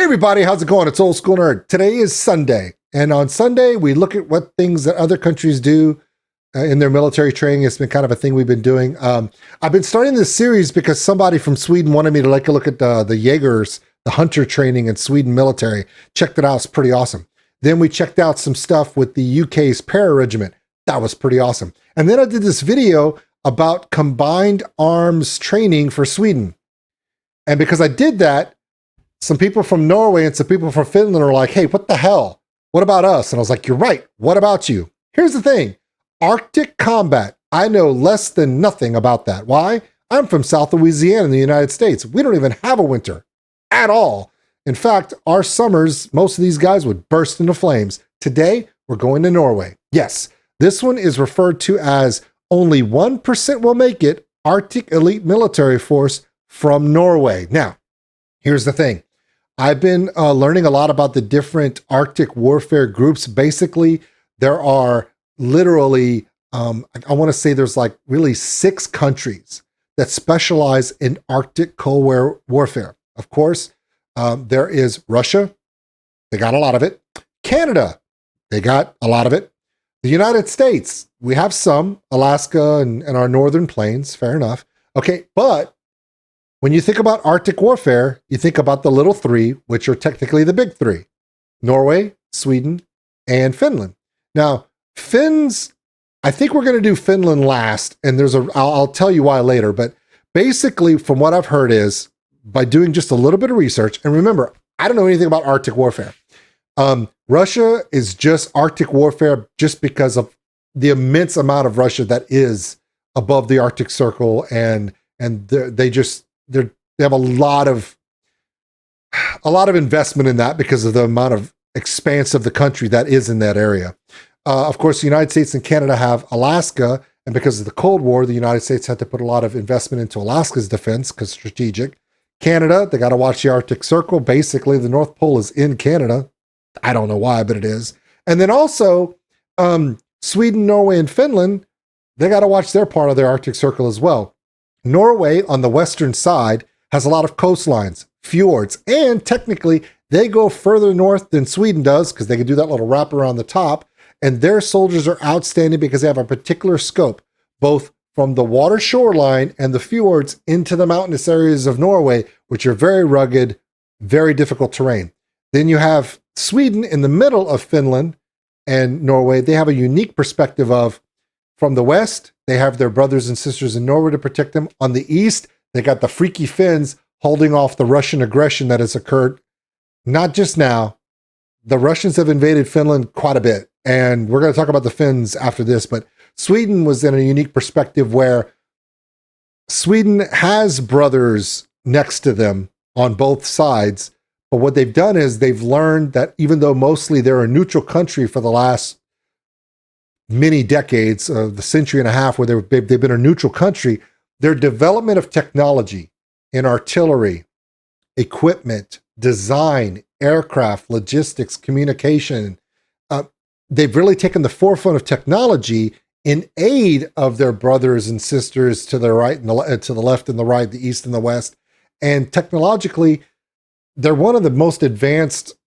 everybody, how's it going? It's Old School Nerd. Today is Sunday, and on Sunday we look at what things that other countries do in their military training. It's been kind of a thing we've been doing. I've been starting this series because somebody from Sweden wanted me to like a look at the Jaegers, the hunter training in Sweden military. Checked it out, it's pretty awesome. Then we checked out some stuff with the UK's para regiment. That was pretty awesome. And then I did this video about combined arms training for Sweden. And because I did that, some people from Norway and some people from Finland are like, hey, what the hell? What about us? And I was like, you're right. What about you? Here's the thing. Arctic combat. I know less than nothing about that. Why? I'm from South Louisiana in the United States. We don't even have a winter at all. In fact, our summers, most of these guys would burst into flames. Today, we're going to Norway. Yes, this one is referred to as only 1% will make it, Arctic Elite Military Force from Norway. Now, here's the thing. I've been learning a lot about the different Arctic warfare groups. Basically, there are literally, I want to say there's like really 6 countries that specialize in Arctic cold warfare. Of course, there is Russia. They got a lot of it. Canada, they got a lot of it. The United States, we have some, Alaska and our northern plains, fair enough. Okay, but when you think about Arctic warfare, you think about the little 3, which are technically the big 3, Norway, Sweden, and Finland. Now, Finns, I think we're going to do Finland last, and I'll tell you why later, but basically from what I've heard is, by doing just a little bit of research, and remember, I don't know anything about Arctic warfare. Russia is just Arctic warfare just because of the immense amount of Russia that is above the Arctic Circle, and they have a lot of investment in that because of the amount of expanse of the country that is in that area. Of course, the United States and Canada have Alaska, and because of the Cold War, the United States had to put a lot of investment into Alaska's defense because strategic. Canada, they got to watch the Arctic Circle. Basically, the North Pole is in Canada. I don't know why, but it is. And then also, Sweden, Norway, and Finland, they got to watch their part of their Arctic Circle as well. Norway, on the western side, has a lot of coastlines, fjords, and technically, they go further north than Sweden does because they can do that little wrap around the top. And their soldiers are outstanding because they have a particular scope, both from the water shoreline and the fjords into the mountainous areas of Norway, which are very rugged, very difficult terrain. Then you have Sweden in the middle of Finland and Norway. They have a unique perspective of, from the west, they have their brothers and sisters in Norway to protect them. On the east, they got the freaky Finns holding off the Russian aggression that has occurred, not just now. The Russians have invaded Finland quite a bit, and we're going to talk about the Finns after this, but Sweden was in a unique perspective where Sweden has brothers next to them on both sides, but what they've done is they've learned that even though mostly they're a neutral country for the last many decades, the century and a half where they've been a neutral country, their development of technology in artillery, equipment, design, aircraft, logistics, communication, they've really taken the forefront of technology in aid of their brothers and sisters to the right and to the left and the right, the east and the west. And technologically, they're one of the most advanced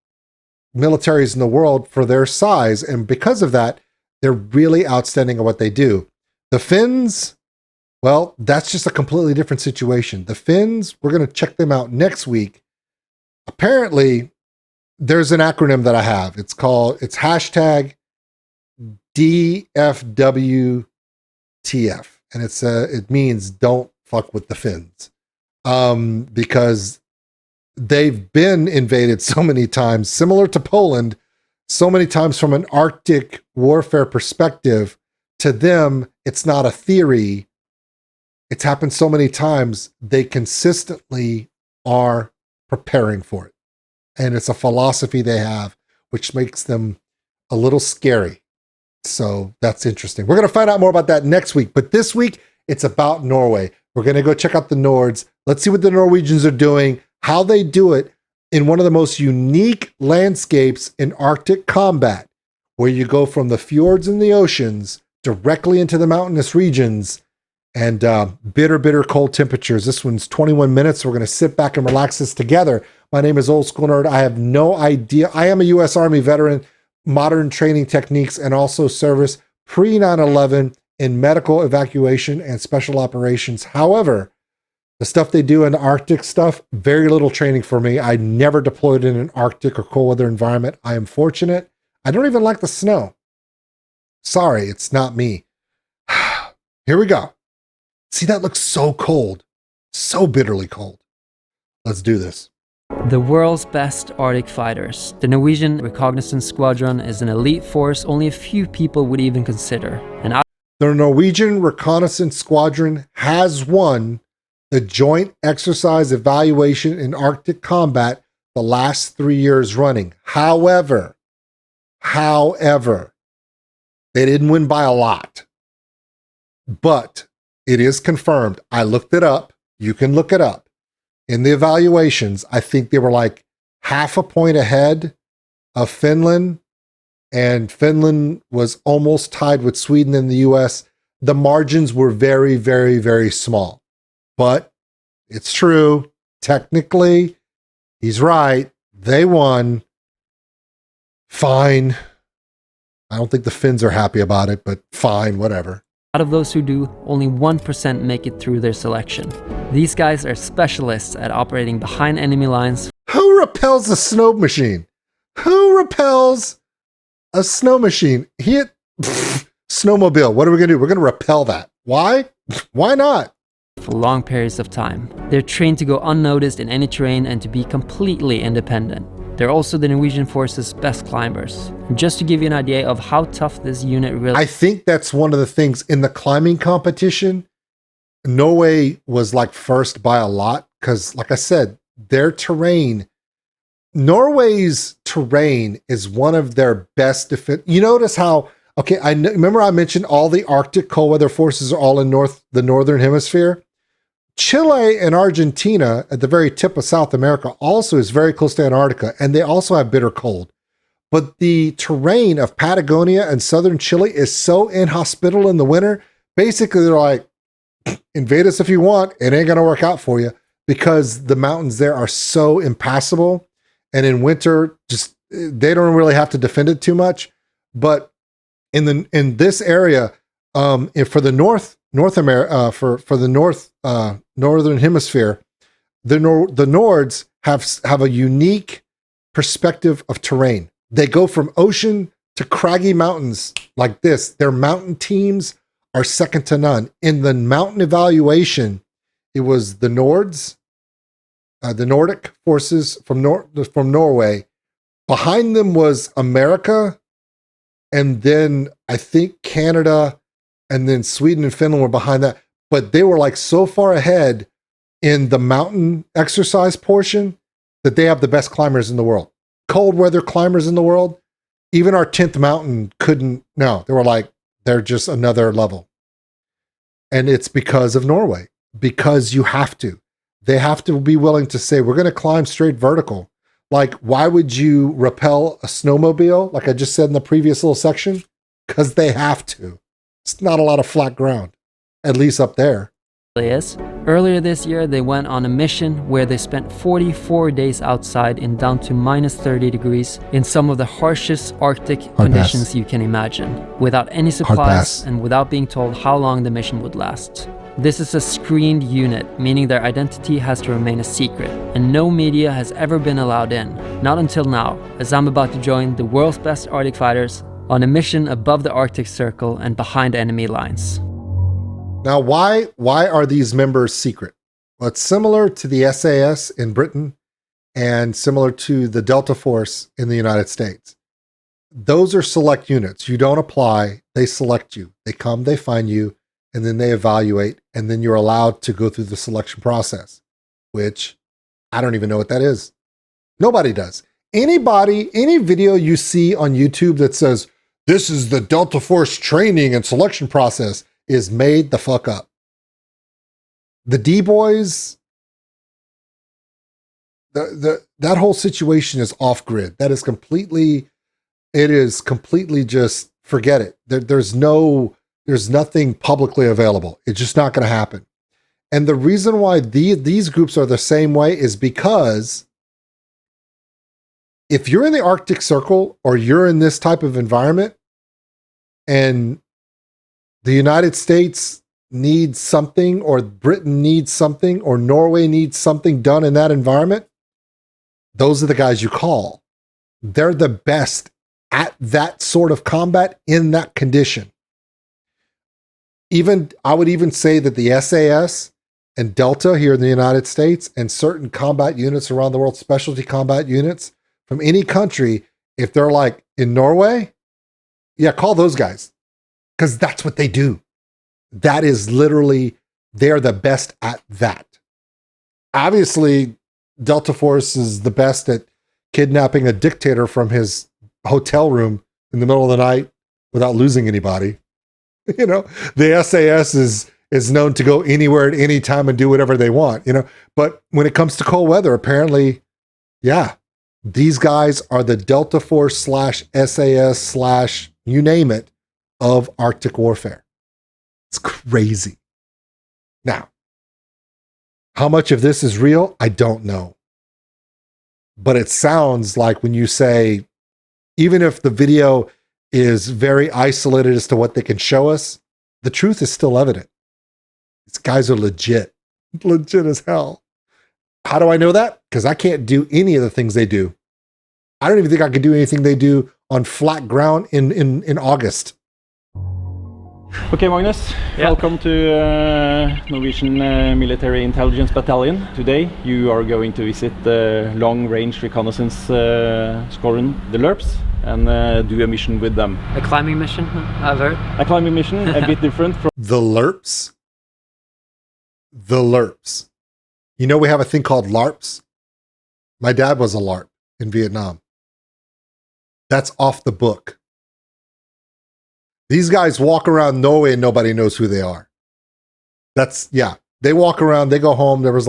militaries in the world for their size. And because of that, they're really outstanding at what they do. The Finns, well, that's just a completely different situation. The Finns, we're going to check them out next week. Apparently, there's an acronym that I have. It's hashtag DFWTF. And it means don't fuck with the Finns. Because they've been invaded so many times, similar to Poland, so many times from an Arctic warfare perspective. To them, it's not a theory. It's happened so many times, they consistently are preparing for it. And it's a philosophy they have, which makes them a little scary. So that's interesting. We're going to find out more about that next week. But this week, it's about Norway. We're going to go check out the Nords. Let's see what the Norwegians are doing, how they do it in one of the most unique landscapes in Arctic combat, where you go from the fjords and the oceans directly into the mountainous regions and bitter, bitter cold temperatures. This one's 21 minutes. We're going to sit back and relax this together. My name is Old School Nerd. I have no idea. I am a U.S. Army veteran, modern training techniques, and also service pre 9/11 in medical evacuation and special operations. However, the stuff they do in the Arctic stuff, very little training for me. I never deployed in an Arctic or cold weather environment. I am fortunate. I don't even like the snow. Sorry, it's not me. Here we go. See, that looks so cold, so bitterly cold. Let's do this. The world's best Arctic fighters. The Norwegian Reconnaissance Squadron is an elite force only a few people would even consider. The Norwegian Reconnaissance Squadron has won the Joint Exercise Evaluation in Arctic Combat the last 3 years running. However, they didn't win by a lot. But it is confirmed. I looked it up. You can look it up. In the evaluations, I think they were like half a point ahead of Finland, and Finland was almost tied with Sweden and the US. The margins were very, very, very small. But it's true. Technically, he's right. They won. Fine. I don't think the Finns are happy about it, but fine, whatever. Out of those who do, only 1% make it through their selection. These guys are specialists at operating behind enemy lines. Who repels a snow machine? Who repels a snow machine? Snowmobile. What are we going to do? We're going to repel that. Why? Why not? For long periods of time. They're trained to go unnoticed in any terrain and to be completely independent. They're also the Norwegian force's best climbers. And just to give you an idea of how tough this unit really... I think that's one of the things in the climbing competition. Norway was like first by a lot because, like I said, their terrain, Norway's terrain is one of their best defense. You notice how, okay, remember I mentioned all the Arctic cold weather forces are all in the northern hemisphere. Chile and Argentina at the very tip of South America also is very close to Antarctica, and they also have bitter cold. But the terrain of Patagonia and southern Chile is so inhospitable in the winter. Basically, they're like, invade us if you want. It ain't going to work out for you because the mountains there are so impassable. And in winter, just they don't really have to defend it too much. But in this area, for the North America, for the northern hemisphere, the Nords have a unique perspective of terrain. They go from ocean to craggy mountains like this. Their mountain teams are second to none. In the mountain evaluation, it was the Nords, the Nordic forces from Norway. Behind them was America, and then I think Canada, and then Sweden and Finland were behind that. But they were like so far ahead in the mountain exercise portion that they have the best climbers in the world. Cold weather climbers in the world. Even our 10th mountain couldn't, no, they were like, they're just another level. And it's because of Norway, because you have to. They have to be willing to say, we're going to climb straight vertical. Like, why would you repel a snowmobile? Like I just said in the previous little section, because they have to. It's not a lot of flat ground, at least up there. Is. Earlier this year, they went on a mission where they spent 44 days outside in down to minus 30 degrees in some of the harshest Arctic conditions you can imagine, without any supplies and without being told how long the mission would last. This is a screened unit, meaning their identity has to remain a secret, and no media has ever been allowed in, not until now, as I'm about to join the world's best Arctic fighters on a mission above the Arctic Circle and behind enemy lines. Now, why are these members secret? Well, it's similar to the SAS in Britain and similar to the Delta Force in the United States. Those are select units. You don't apply, they select you. They come, they find you, and then they evaluate, and then you're allowed to go through the selection process, which I don't even know what that is. Nobody does. Any video you see on YouTube that says, this is the Delta Force training and selection process, is made the fuck up. The D-Boys, that whole situation is off grid. That is completely, just forget it. There's no There's nothing publicly available. It's just not going to happen. And the reason why these groups are the same way is because if you're in the Arctic Circle or you're in this type of environment and the United States needs something, or Britain needs something, or Norway needs something done in that environment, those are the guys you call. They're the best at that sort of combat in that condition. I would even say that the SAS and Delta here in the United States and certain combat units around the world, specialty combat units from any country, if they're like in Norway, yeah, call those guys, because that's what they do. That is literally, they're the best at that. Obviously, Delta Force is the best at kidnapping a dictator from his hotel room in the middle of the night without losing anybody. You know, the SAS is known to go anywhere at any time and do whatever they want, you know. But when it comes to cold weather, apparently, yeah, these guys are the Delta Force / SAS / you name it of Arctic warfare. It's crazy. Now, how much of this is real? I don't know. But it sounds like when you say, even if the video is very isolated as to what they can show us, the truth is still evident. These guys are legit as hell. How do I know that? Because I can't do any of the things they do. I don't even think I could do anything they do on flat ground in August. Okay, Magnus, welcome to Norwegian Military Intelligence Battalion. Today you are going to visit the long-range reconnaissance squadron, the LRPs, and do a mission with them. A climbing mission, I've heard. A climbing mission, a bit different from... The LRPs? The LRPs. You know we have a thing called LARPs? My dad was a LARP in Vietnam. That's off the book. These guys walk around Norway and nobody knows who they are. They walk around, they go home. There was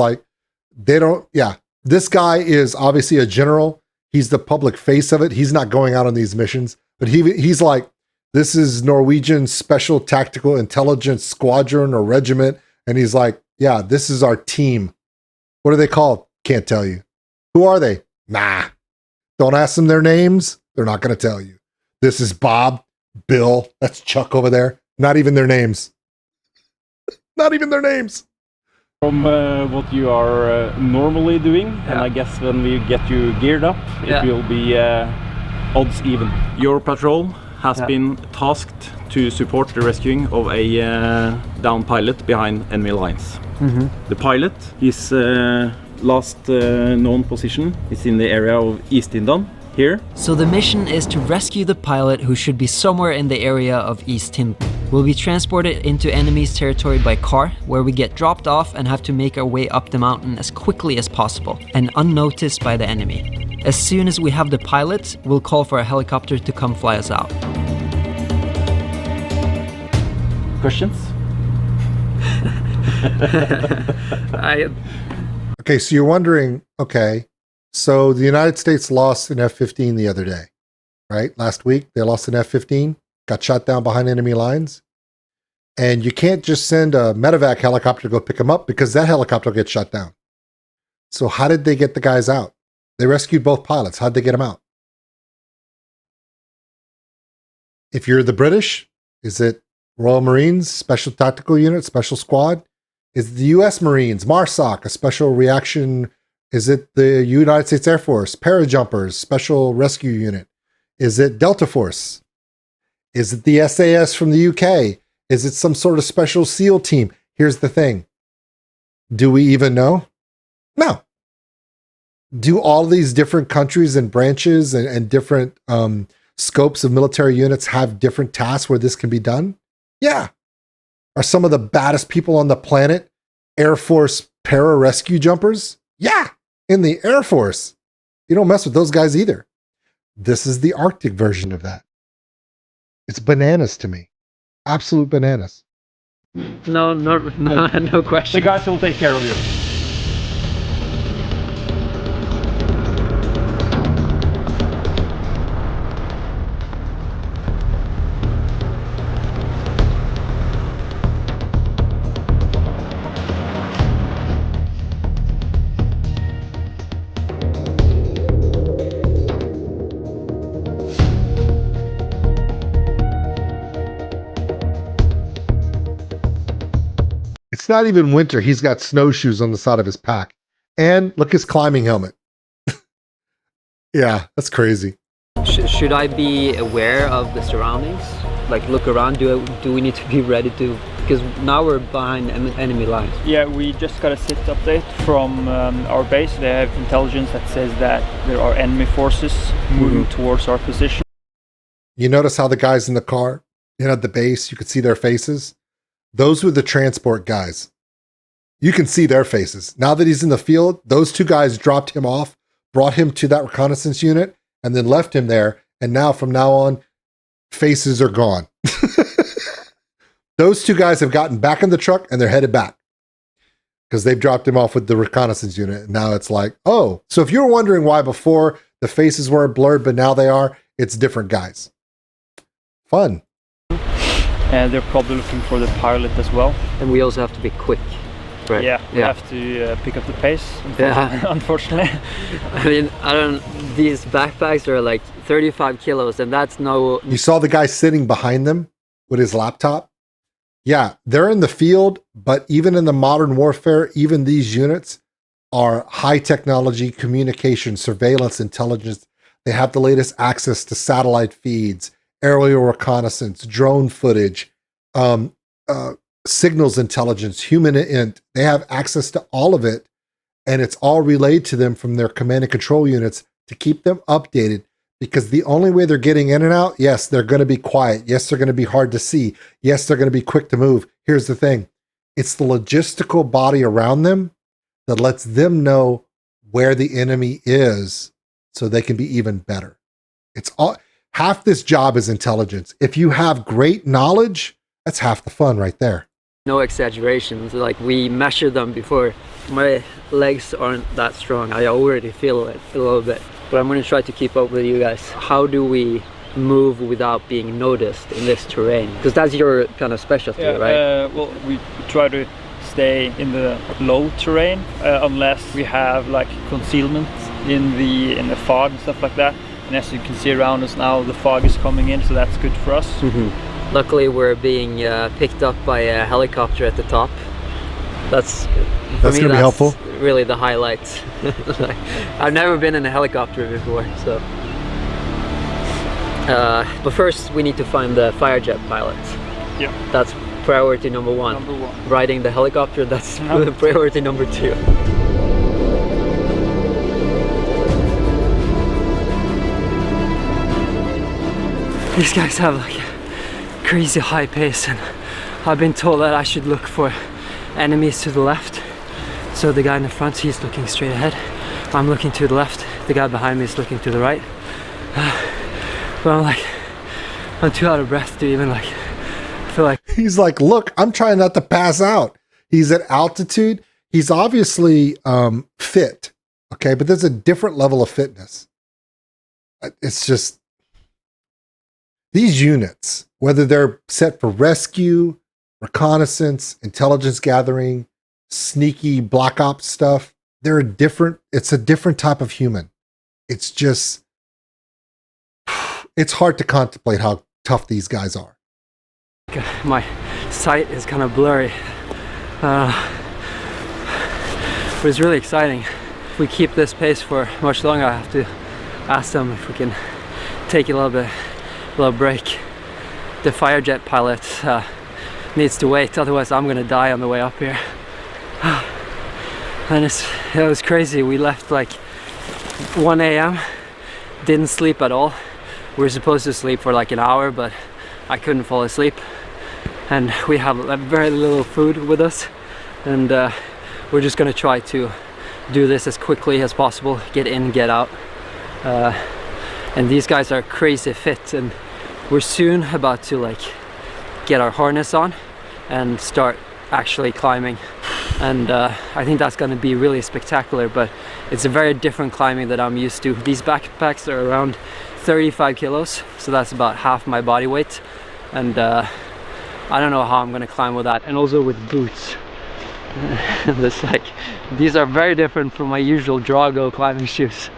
this guy is obviously a general. He's the public face of it. He's not going out on these missions, but he's like, this is Norwegian Special Tactical Intelligence Squadron or Regiment. And he's like, yeah, this is our team. What are they called? Can't tell you. Who are they? Nah. Don't ask them their names. They're not going to tell you. This is Bob, Bill, that's Chuck over there. Not even their names. Not even their names. From what you are normally doing, and I guess when we get you geared up, it will be odds even. Your patrol has been tasked to support the rescuing of a downed pilot behind enemy lines. The pilot, his last known position is in the area of East-Tindan. Here. So the mission is to rescue the pilot, who should be somewhere in the area of East-Tindan. We'll be transported into enemy's territory by car, where we get dropped off and have to make our way up the mountain as quickly as possible and unnoticed by the enemy. As soon as we have the pilot, we'll call for a helicopter to come fly us out. Questions? Okay, so you're wondering, okay, so the United States lost an F-15 the other day, right? Last week, they lost an F-15, got shot down behind enemy lines. And you can't just send a medevac helicopter to go pick them up because that helicopter gets shot down. So how did they get the guys out? They rescued both pilots. How'd they get them out? If you're the British, is it Royal Marines, Special Tactical Unit, Special Squad? Is it the U.S. Marines, MARSOC, a Special Reaction? Is it the United States Air Force, Parajumpers, Special Rescue Unit? Is it Delta Force? Is it the SAS from the UK? Is it some sort of special SEAL team? Here's the thing. Do we even know? No. Do all these different countries and branches and different scopes of military units have different tasks where this can be done? Yeah. Are some of the baddest people on the planet Air Force para-rescue jumpers? Yeah. In the Air Force. You don't mess with those guys either. This is the Arctic version of that. It's bananas to me. Absolute bananas. No question. The guys will take care of you. It's not even winter. He's got snowshoes on the side of his pack. And look, his climbing helmet. Yeah, that's crazy. Should I be aware of the surroundings? Like look around, do we need to be ready to, because now we're behind enemy lines. Yeah, we just got a SIT update from our base. They have intelligence that says that there are enemy forces moving towards our position. You notice how the guys in the car, at the base, you could see their faces? Those were the transport guys. You can see their faces. Now that he's in the field, those two guys dropped him off, brought him to that reconnaissance unit, and then left him there. And now, from now on, faces are gone. Those two guys have gotten back in the truck and they're headed back because they've dropped him off with the reconnaissance unit. And now it's like, oh, so if you're wondering why before the faces were blurred, but now they are, it's different guys. Fun. And they're probably looking for the pilot as well. And we also have to be quick. Right. Yeah, we have to pick up the pace, unfortunately. I mean, these backpacks are like 35 kilos and that's no... You saw the guy sitting behind them with his laptop? Yeah, they're in the field, but even in the modern warfare, even these units are high technology, communication, surveillance, intelligence. They have the latest access to satellite feeds, aerial reconnaissance, drone footage, signals intelligence, human int. They have access to all of it, and it's all relayed to them from their command and control units to keep them updated, because the only way they're getting in and out, yes, they're going to be quiet. Yes, they're going to be hard to see. Yes, they're going to be quick to move. Here's the thing. It's the logistical body around them that lets them know where the enemy is so they can be even better. It's all, half this job is intelligence. If you have great knowledge, that's half the fun right there. No exaggerations, like we measure them before. My legs aren't that strong. I already feel it a little bit, but I'm going to try to keep up with you guys. How do we move without being noticed in this terrain? Because that's your kind of specialty, right? Well, we try to stay in the low terrain unless we have like concealment in the fog and stuff like that. And as you can see around us now, the fog is coming in, so that's good for us. Luckily, we're being picked up by a helicopter at the top. That's going to be helpful. Really the highlight. I've never been in a helicopter before, so. But first, we need to find the Firejet pilot. Yeah. That's priority number one. Riding the helicopter, that's priority number 2. These guys have like a crazy high pace, and I've been told that I should look for enemies to the left. So the guy in the front, he's looking straight ahead. I'm looking to the left. The guy behind me is looking to the right. But I'm too out of breath to even feel like. He's like, look, I'm trying not to pass out. He's at altitude. He's obviously fit, okay? But there's a different level of fitness. It's just, these units, whether they're set for rescue, reconnaissance, intelligence gathering, sneaky black ops stuff, it's a different type of human. It's just, it's hard to contemplate how tough these guys are. My sight is kind of blurry, but it's really exciting. If we keep this pace for much longer, I have to ask them if we can take a little break. The Firejet pilot needs to wait, otherwise I'm gonna die on the way up here. And it was crazy. We left like 1 a.m. didn't sleep at all. We were supposed to sleep for like an hour, but I couldn't fall asleep, and we have very little food with us, and we're just gonna try to do this as quickly as possible, get in, get out. And these guys are crazy fit, and we're soon about to get our harness on and start actually climbing, and I think that's going to be really spectacular. But it's a very different climbing that I'm used to. These backpacks are around 35 kilos, so that's about half my body weight, and I don't know how I'm going to climb with that, and also with boots. It's these are very different from my usual Drago climbing shoes.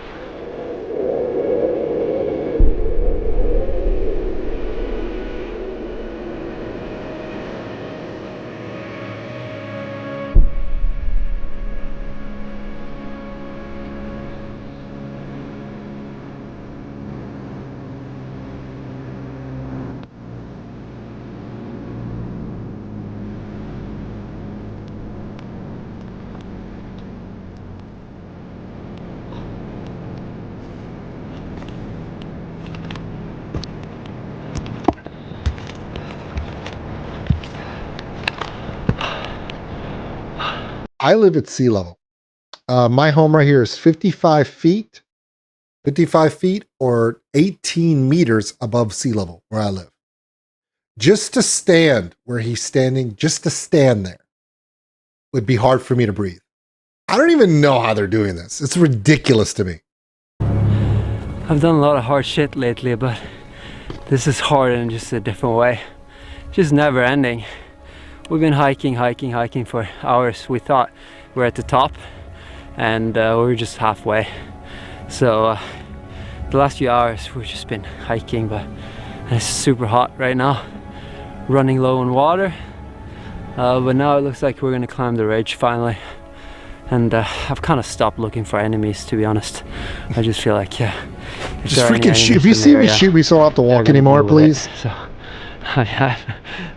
I live at sea level. My home right here is 55 feet or 18 meters above sea level where I live. Just to stand where he's standing, just to stand there would be hard for me to breathe. I don't even know how they're doing this. It's ridiculous to me. I've done a lot of hard shit lately, but this is hard in just a different way. Just never ending. We've been hiking for hours. We thought we were at the top and we were just halfway. So the last few hours we've just been hiking, but it's super hot right now. Running low on water. But now it looks like we're gonna climb the ridge finally. And I've kind of stopped looking for enemies, to be honest. I just feel like, yeah. Just freaking shoot. If you see me shoot me so I don't have to walk anymore, please. So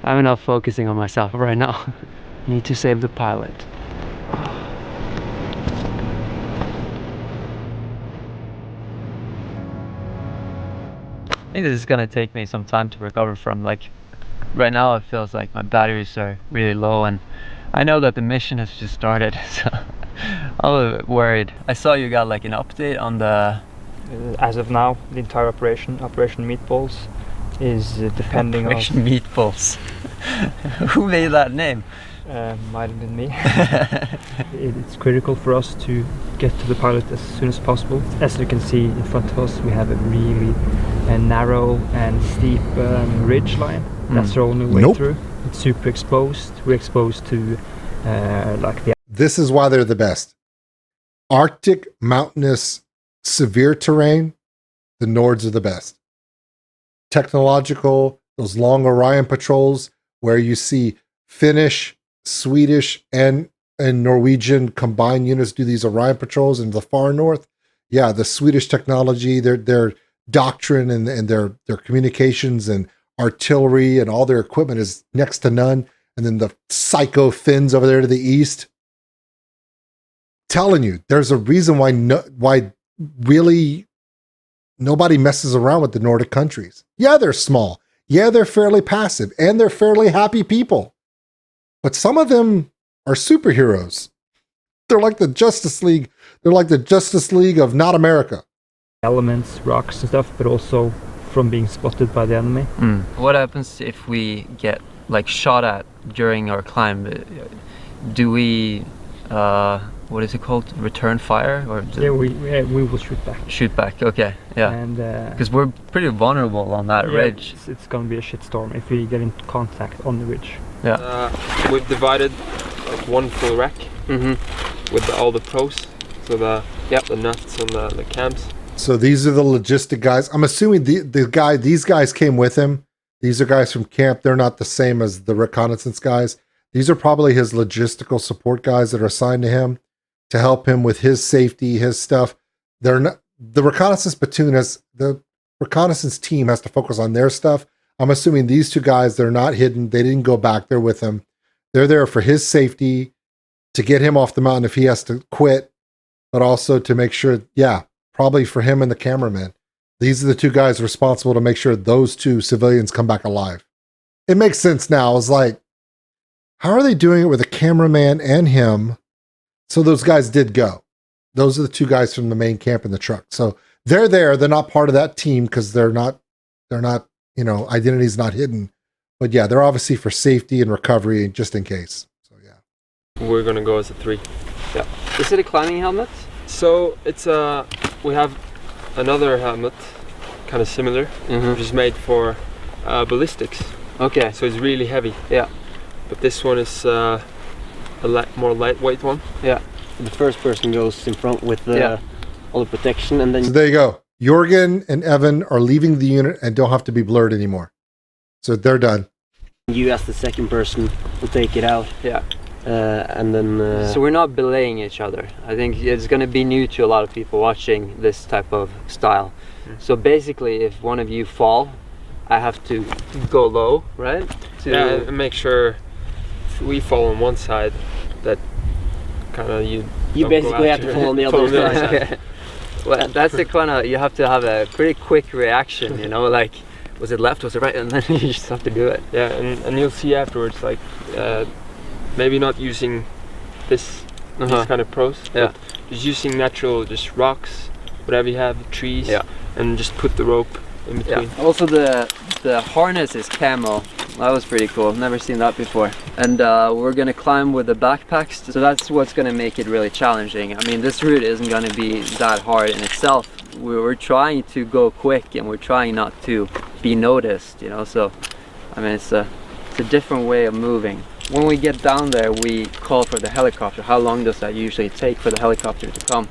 I'm not focusing on myself right now. Need to save the pilot. I think this is gonna take me some time to recover from. Like, right now it feels like my batteries are really low, and I know that the mission has just started, so I'm a little bit worried. I saw you got like an update on the... As of now, the entire Operation Meatballs, is depending on... Operation Meatballs. Who made that name? Might have been me. It's critical for us to get to the pilot as soon as possible. As you can see in front of us, we have a really narrow and steep ridge line. That's our only way through. It's super exposed. We're exposed to like the... This is why they're the best. Arctic, mountainous, severe terrain, the Nords are the best. Technological, those long Orion patrols where you see Finnish, Swedish, and Norwegian combined units do these Orion patrols in the far north. Yeah, the Swedish technology, their doctrine and their communications and artillery and all their equipment is next to none. And then the psycho Finns over there to the east. Telling you, there's a reason why really nobody messes around with the Nordic countries. Yeah, they're small. Yeah, they're fairly passive and they're fairly happy people. But some of them are superheroes. They're like the Justice League. They're like the Justice League of not America. Elements, rocks and stuff, but also from being spotted by the enemy. What happens if we get like shot at during our climb? Do we what is it called? Return fire? Or yeah, we will shoot back. Shoot back, okay, yeah. And because we're pretty vulnerable on that ridge. It's gonna be a shitstorm if we get in contact on the ridge. Yeah. We've divided like one full rack with all the pros, so the nuts and the cams. So these are the logistic guys. I'm assuming these guys came with him. These are guys from camp. They're not the same as the reconnaissance guys. These are probably his logistical support guys that are assigned to him to help him with his safety, his stuff. They're not the reconnaissance platoon the reconnaissance team has to focus on their stuff. I'm assuming these two guys, they're not hidden. They didn't go back. They're with him. They're there for his safety, to get him off the mountain if he has to quit, but also to make sure, probably for him and the cameraman. These are the two guys responsible to make sure those two civilians come back alive. It makes sense now. I was like, how are they doing it with the cameraman and him? So those guys did go. Those are the two guys from the main camp in the truck. So they're there. They're not part of that team because they're not, identity's not hidden. But yeah, they're obviously for safety and recovery just in case. So yeah. We're gonna go as a 3. Yeah. Is it a climbing helmet? So it's we have another helmet, kind of similar, which is made for ballistics. Okay. So it's really heavy. Yeah. But this one is a more lightweight one. Yeah. The first person goes in front with all the protection, and then... So there you go. Jorgen and Evan are leaving the unit and don't have to be blurred anymore. So they're done. You as the second person will take it out. Yeah. And then... So we're not belaying each other. I think it's going to be new to a lot of people watching this type of style. So basically, if one of you fall, I have to go low, right? And make sure if we fall on one side, that kind of you basically have to fall on the other side. Well, that's the kind of, you have to have a pretty quick reaction, like, was it left, was it right, and then you just have to do it. Yeah, and you'll see afterwards, like, maybe not using this these kind of pros. Yeah. But just using natural, just rocks, whatever you have, trees, Yeah. and just put the rope in between. Yeah. Also the harness is camo. That was pretty cool. Never seen that before. And we're gonna climb with the backpacks, so that's what's gonna make it really challenging. I mean, this route isn't gonna be that hard in itself. We're trying to go quick, and we're trying not to be noticed, you know. So, I mean, it's a different way of moving. When we get down there, we call for the helicopter. How long does that usually take for the helicopter to come?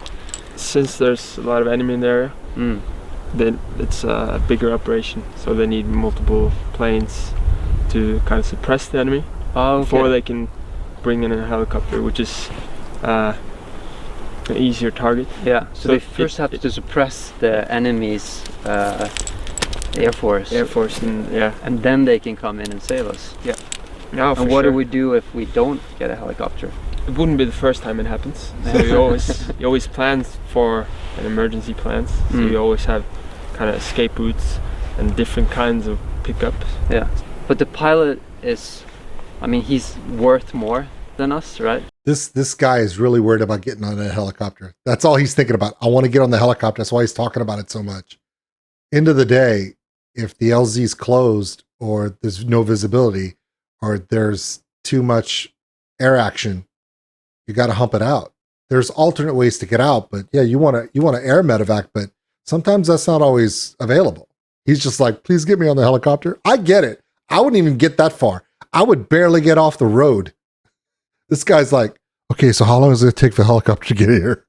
Since there's a lot of enemy in the area, then it's a bigger operation, so they need multiple planes to kind of suppress the enemy before they can bring in a helicopter, which is an easier target. Yeah, so they first have to suppress the enemy's air force. And then they can come in and save us. Yeah. No, and what do we do if we don't get a helicopter? It wouldn't be the first time it happens. So you always plan for an emergency plans. So you always have kind of escape routes and different kinds of pickups. Yeah, but the pilot is, I mean, he's worth more than us, right? This guy is really worried about getting on a helicopter. That's all he's thinking about. I want to get on the helicopter. That's why he's talking about it so much. End of the day, if the LZ's closed or there's no visibility or there's too much air action, you got to hump it out. There's alternate ways to get out, but yeah, you want to air medevac, but sometimes that's not always available. He's just like, please get me on the helicopter. I get it. I wouldn't even get that far. I would barely get off the road. This guy's like, okay, so how long is it going to take for the helicopter to get here?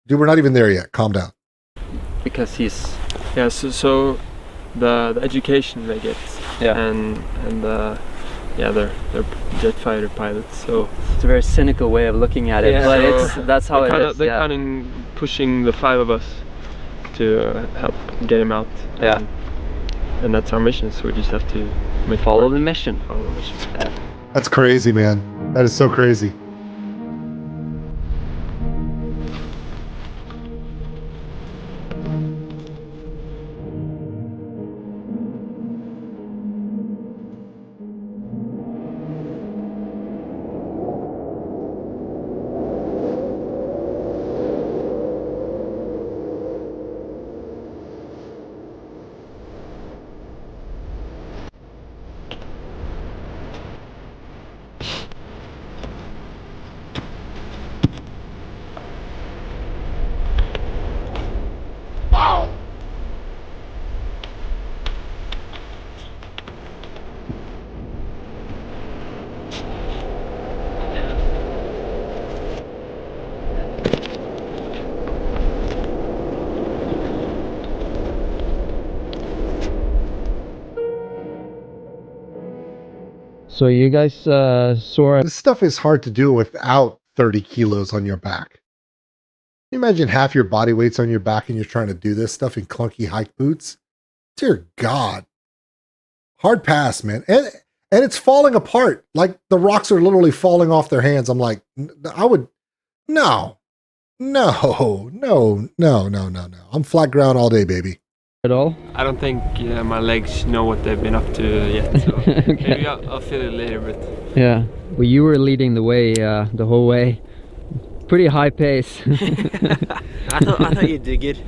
Dude, we're not even there yet. Calm down. Because he's... Yeah, so the education they get, and they're jet fighter pilots, so it's a very cynical way of looking at it, but that's how it is. They're kind of pushing the 5 of us to help get him out. Yeah, and that's our mission. So we just have to follow the mission. Follow the mission. Yeah. That's crazy, man. That is so crazy. So you guys saw... This stuff is hard to do without 30 kilos on your back. Can you imagine half your body weight's on your back and you're trying to do this stuff in clunky hike boots? Dear God. Hard pass, man. And it's falling apart. Like the rocks are literally falling off their hands. I'm like, no. I'm flat ground all day, baby. At all? I don't think my legs know what they've been up to yet. So Okay. Maybe I'll feel it later, but Yeah. Well, you were leading the way the whole way. Pretty high pace. I thought you'd do good.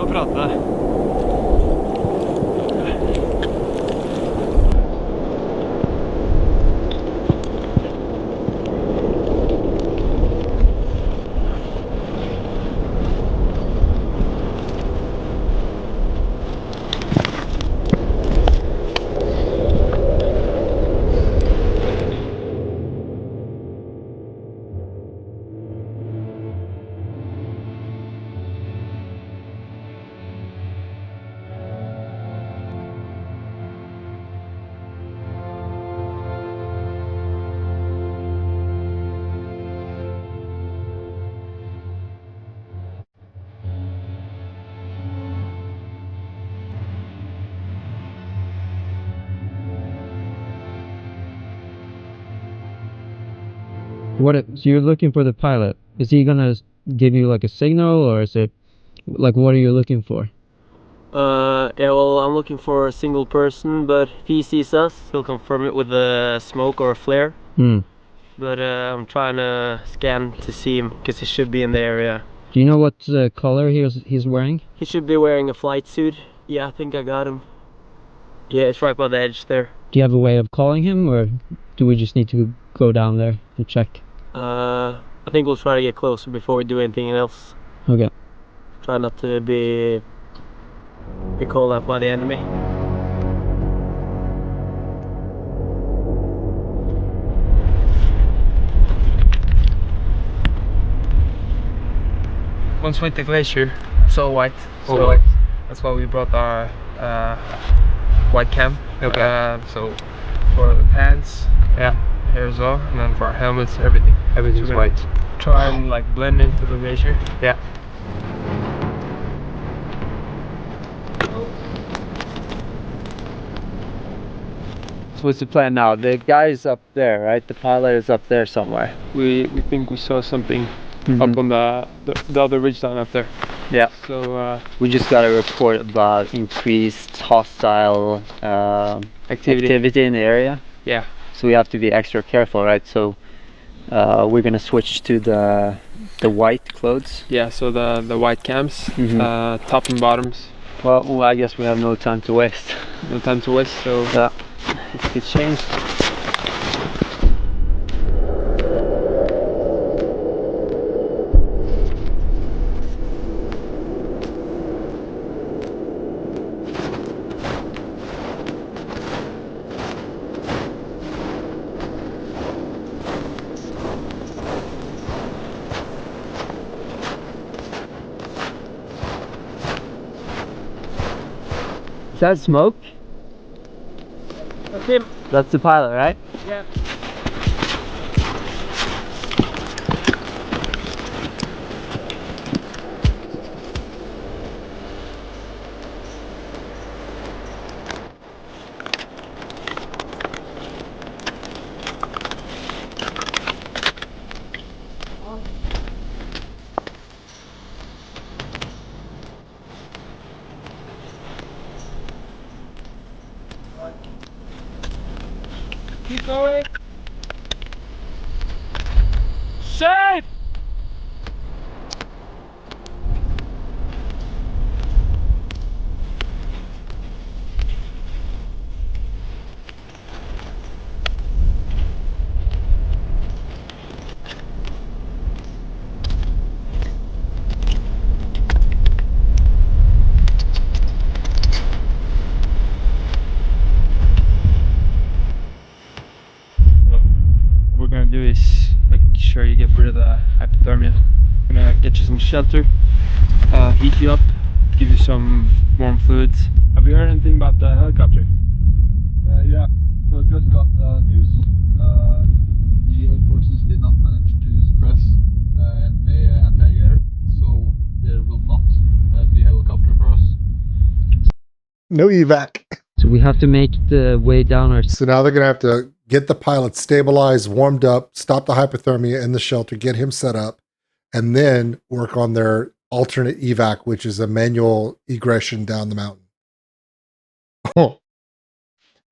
Begynn å prate. So you're looking for the pilot. Is he gonna give you like a signal, or is it like, what are you looking for? Yeah, well, I'm looking for a single person, but if he sees us, he'll confirm it with a smoke or a flare. But I'm trying to scan to see him, because he should be in the area. Do you know what color he's wearing? He should be wearing a flight suit. Yeah, I think I got him. Yeah, it's right by the edge there. Do you have a way of calling him, or do we just need to go down there to check? I think we'll try to get closer before we do anything else. Okay. Try not to be called out by the enemy. Once went the glacier, so white. So white. that's why we brought our white cam. Okay. So for the pants, yeah, hair as well, and then for our helmets, everything. Everything's So white. Try and like blend into the glacier. Yeah. So what's the plan now? The guy is up there, right? The pilot is up there somewhere. We think we saw something up on the other ridge down up there. Yeah. So We just got a report about increased hostile activity in the area. yeah. So we have to be extra careful, right? So we're gonna switch to the white clothes. Yeah, so the white cams, Mhm. top and bottoms, Well, I guess we have no time to waste. no time to waste, so Yeah. let's get changed. Is that smoke? That's him. That's the pilot, right? Yeah. Keep going. Safe. What we're gonna do is make sure you get rid of the hypothermia. I'm gonna get you some shelter, heat you up, give you some warm fluids. Have you heard anything about the helicopter? Yeah, so just got news. The air forces did not manage to suppress the anti-air, so there will not be helicopter for us. No evac. So we have to make the way down our... So now they're going to have to get the pilot stabilized, warmed up, stop the hypothermia in the shelter, get him set up, and then work on their alternate evac, which is a manual egression down the mountain.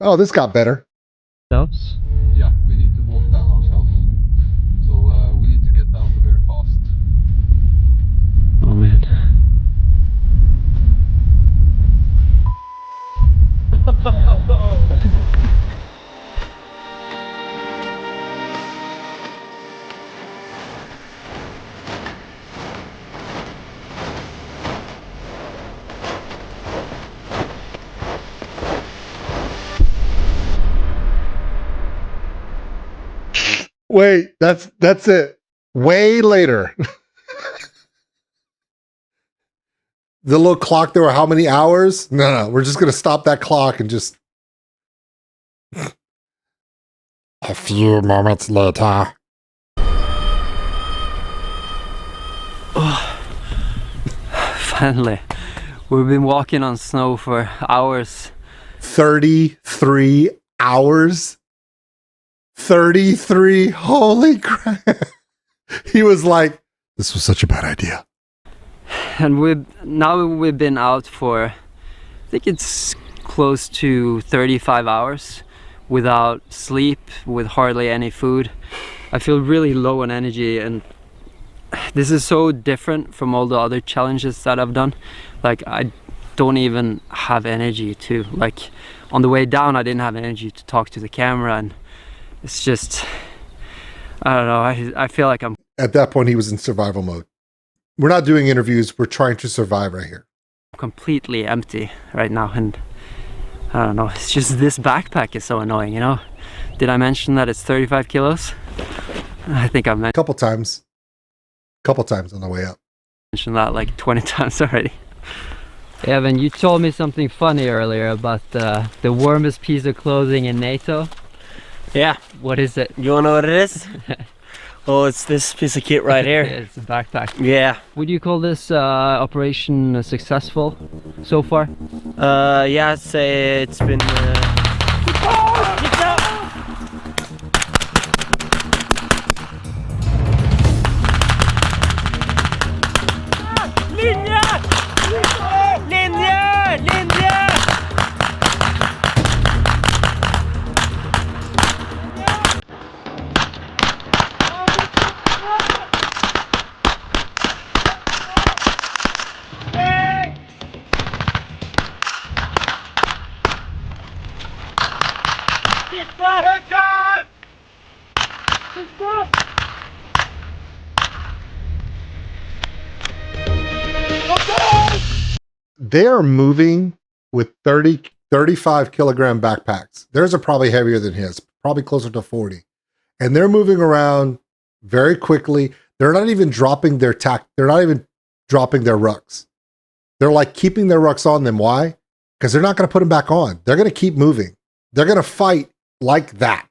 Oh, this got better. Ourselves. Yeah, we need to walk down ourselves. So we need to get down very fast. Oh man. Wait, that's it. Way later. The little clock, there were how many hours? No, we're just going to stop that clock and just... A few moments later. Finally. We've been walking on snow for hours. 33 hours? 33? Holy crap. He was like, this was such a bad idea. And we've been out for think it's close to 35 hours without sleep, with hardly any food. I feel really low on energy, and this is so different from all the other challenges that I've done. Like, I don't even have energy to, like, on the way down I didn't have energy to talk to the camera, and it's just, I don't know, I feel like I'm... At that point he was in survival mode. We're not doing interviews, we're trying to survive right here. completely empty right now, and I don't know, it's just this backpack is so annoying, you know? Did I mention that it's 35 kilos? I think I've mentioned Couple times on the way up. that like 20 times already. Evan, you told me something funny earlier about the warmest piece of clothing in NATO. Yeah. What is it? You wanna know what it is? Oh, it's this piece of kit right here. It's a backpack. Yeah. Would you call this operation successful so far? Yeah, I'd say it's been... They are moving with 35 kilogram backpacks. Theirs are probably heavier than his, probably closer to 40. And they're moving around very quickly. They're not even dropping their they're not even dropping their rucks. They're like keeping their rucks on them. Why? Because they're not going to put them back on. They're going to keep moving. They're going to fight like that.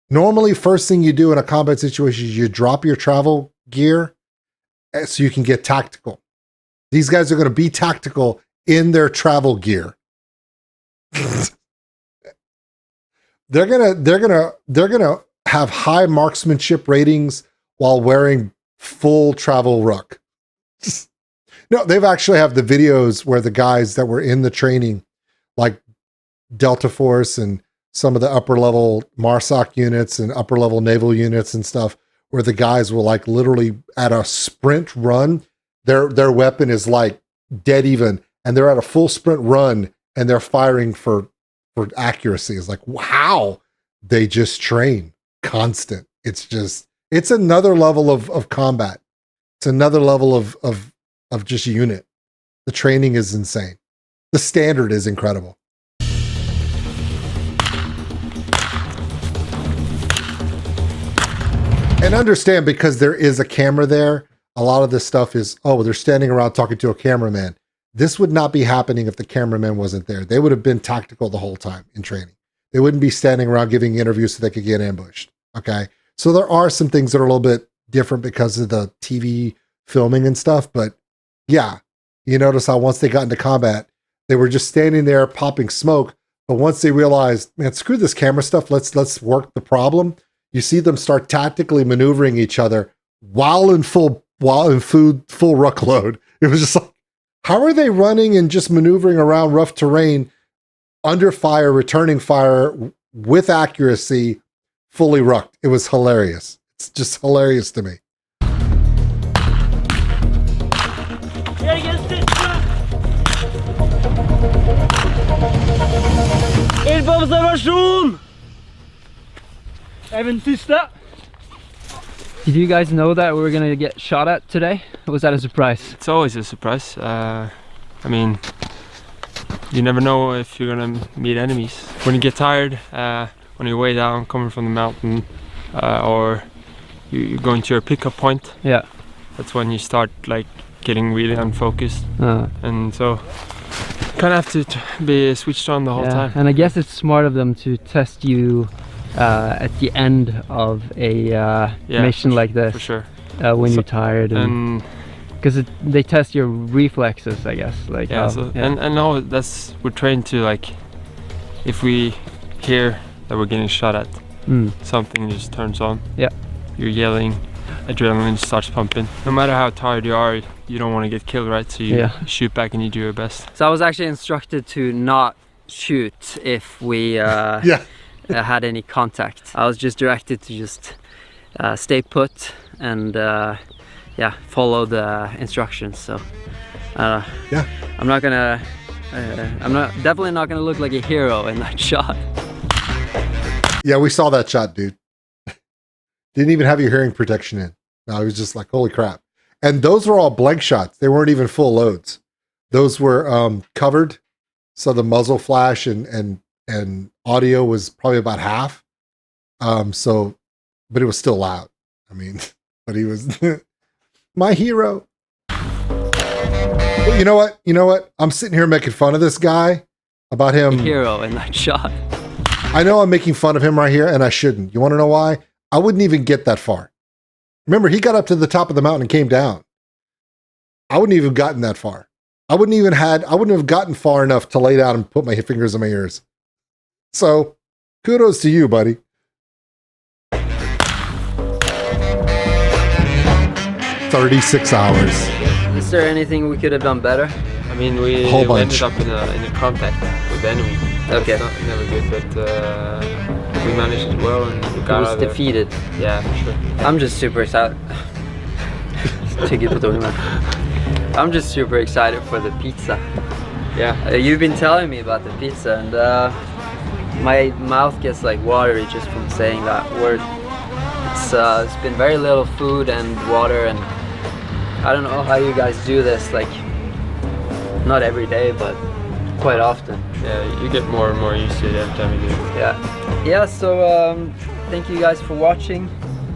Normally, first thing you do in a combat situation is you drop your travel gear so you can get tactical. These guys are going to be tactical in their travel gear. They're gonna have high marksmanship ratings while wearing full travel ruck. No, they've actually have the videos where the guys that were in the training, like Delta Force and some of the upper level MARSOC units and upper level naval units and stuff, where the guys will like literally at a sprint run, their weapon is like dead even, and they're at a full sprint run and they're firing for accuracy. It's like, wow, they just train constant. It's another level of combat. It's another level of just unit. The training is insane. The standard is incredible. And understand, because there is a camera there, a lot of this stuff is, oh, they're standing around talking to a cameraman. This would not be happening if the cameraman wasn't there. They would have been tactical the whole time in training. They wouldn't be standing around giving interviews so they could get ambushed. Okay. So there are some things that are a little bit different because of the TV filming and stuff. But yeah, you notice how once they got into combat, they were just standing there popping smoke. But once they realized, man, screw this camera stuff, let's work the problem. You see them start tactically maneuvering each other while in full ruck load. It was just like, how are they running and just maneuvering around rough terrain under fire, returning fire with accuracy, fully rucked? It was hilarious. It's just hilarious to me. Ildobservasjon! Even siste. Did you guys know that we were gonna get shot at today? Or was that a surprise? It's always a surprise. I mean, you never know if you're gonna meet enemies. When you get tired, on your way down, coming from the mountain, or you're going to your pickup point. Yeah. That's when you start like getting really unfocused, and so kind of have to be switched on the whole time. And I guess it's smart of them to test you at the end of a mission like this, for sure, when you're tired, and because they test your reflexes, I guess. Like and no, we're trained to, like, if we hear that we're getting shot at, something just turns on. Yeah, you're yelling, adrenaline starts pumping. No matter how tired you are, you don't want to get killed, right? So you shoot back and you do your best. So I was actually instructed to not shoot if we had any contact. I was just directed to just stay put and follow the instructions. So I'm definitely not gonna look like a hero in that shot. Yeah, we saw that shot, dude. Didn't even have your hearing protection in. No, I was just like, holy crap. And those were all blank shots. They weren't even full loads. Those were covered. So the muzzle flash and audio was probably about half. But it was still loud. I mean, but he was my hero. Well, you know what? You know what? I'm sitting here making fun of this guy about him. Hero in that shot. I know I'm making fun of him right here, and I shouldn't. You want to know why? I wouldn't even get that far. Remember, he got up to the top of the mountain and came down. I wouldn't even have gotten that far. I wouldn't have gotten far enough to lay down and put my fingers in my ears. So, kudos to you, buddy. 36 hours. Is there anything we could have done better? I mean, we ended up in a contact with the enemy. Okay. That's never good, but we managed it well and we got out of there. Defeated. Yeah, for sure. I'm just super excited. I'm just super excited for the pizza. Yeah. You've been telling me about the pizza, and my mouth gets like watery just from saying that word. It's been very little food and water, and I don't know how you guys do this, like not every day, but quite often. Yeah, you get more and more used to it every time you do it. Yeah, so thank you guys for watching.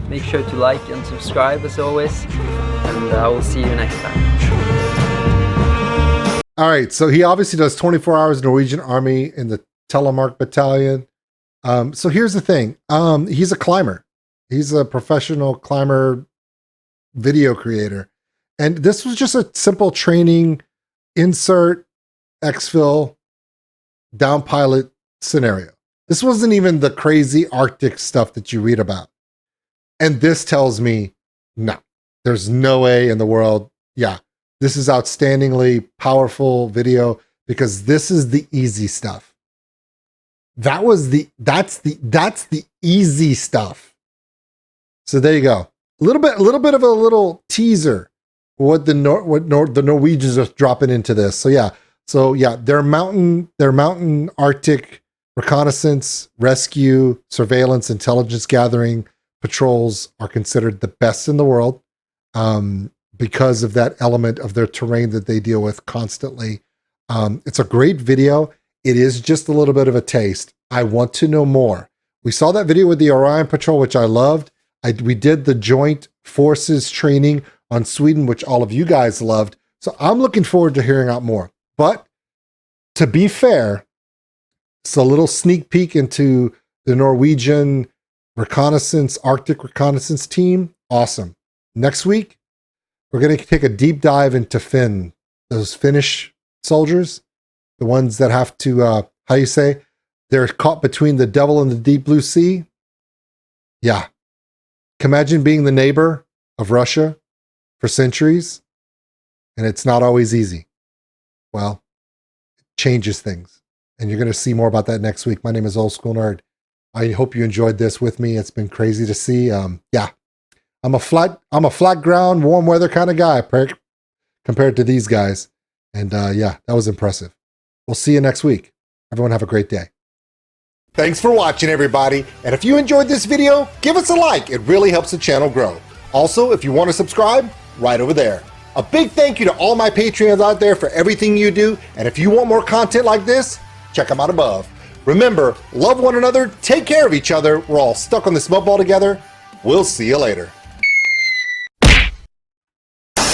Make sure to like and subscribe as always, and I will see you next time. All right, so he obviously does 24 hours Norwegian Army in the Telemark Battalion. So here's the thing. He's a climber. He's a professional climber, video creator. And this was just a simple training, insert, exfil, down pilot scenario. This wasn't even the crazy Arctic stuff that you read about. And this tells me, no, there's no way in the world. Yeah, this is outstandingly powerful video because this is the easy stuff. That's the easy stuff. So there you go. A little bit of a little teaser what the Norwegians are dropping into this. So yeah, their mountain Arctic reconnaissance, rescue, surveillance, intelligence gathering patrols are considered the best in the world because of that element of their terrain that they deal with constantly. It's a great video. It is just a little bit of a taste. I want to know more. We saw that video with the Orion Patrol, which I loved. We did the joint forces training on Sweden, which all of you guys loved. So I'm looking forward to hearing out more. But to be fair, it's a little sneak peek into the Norwegian reconnaissance, Arctic reconnaissance team. Awesome. Next week, we're going to take a deep dive into Finn, those Finnish soldiers, the ones that have to, they're caught between the devil and the deep blue sea. Yeah. Imagine being the neighbor of Russia for centuries, and it's not always easy. Well, it changes things, and you're going to see more about that next week. My name is OldSkuleNerd. I hope you enjoyed this with me. It's been crazy to see. I'm a flat ground, warm weather kind of guy compared to these guys, and that was impressive. We'll see you next week. Everyone have a great day. Thanks for watching, everybody. And if you enjoyed this video, give us a like. It really helps the channel grow. Also, if you want to subscribe, right over there. A big thank you to all my Patreons out there for everything you do. And if you want more content like this, check them out above. Remember, love one another, take care of each other. We're all stuck on this mud ball together. We'll see you later.